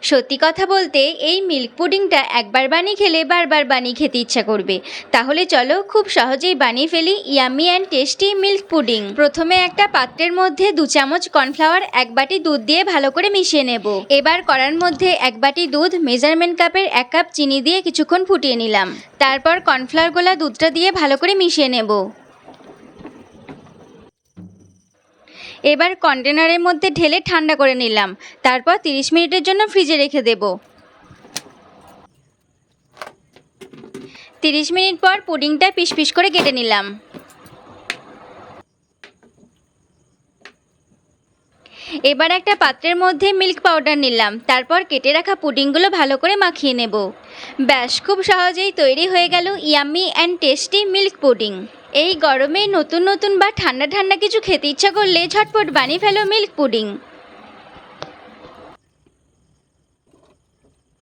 সত্যি কথা বলতে এই মিল্ক পুডিংটা একবার বানিয়ে খেলে বারবার বানিয়ে খেতে ইচ্ছা করবে। তাহলে চলো খুব সহজেই বানিয়ে ফেলি yummy and tasty milk pudding. প্রথমে একটা পাত্রের মধ্যে 2 চামচ কর্নফ্লাওয়ার 1 বাটি দুধ দিয়ে ভালো করে মিশিয়ে নেব। এবার কড়ার মধ্যে 1 বাটি দুধ মেজারমেন্ট কাপের 1 কাপ চিনি দিয়ে কিছুক্ষণ ফুটিয়ে নিলাম। তারপর কর্নফ্লাওয়ার গোলা দুধটা দিয়ে ভালো করে মিশিয়ে নেব। এবার কন্টেনারের মধ্যে ঢেলে ঠান্ডা করে নিলাম। তারপর 30 মিনিটের জন্য ফ্রিজে রেখে দেব। 30 মিনিট পর পুডিংটা পিস পিস করে কেটে নিলাম। এবার একটা পাত্রের মধ্যে মিল্ক পাউডার নিলাম। তারপর কেটে রাখা পুডিংগুলো ভালো করে মাখিয়ে নেব। ব্যাস, খুব সহজেই তৈরি হয়ে গেল yummy and tasty milk pudding. এই গরমে নতুন নতুন বা ঠান্ডা ঠান্ডা কিছু খেতে ইচ্ছা করলে ঝটপট বানিয়ে ফেলো মিল্ক পুডিং।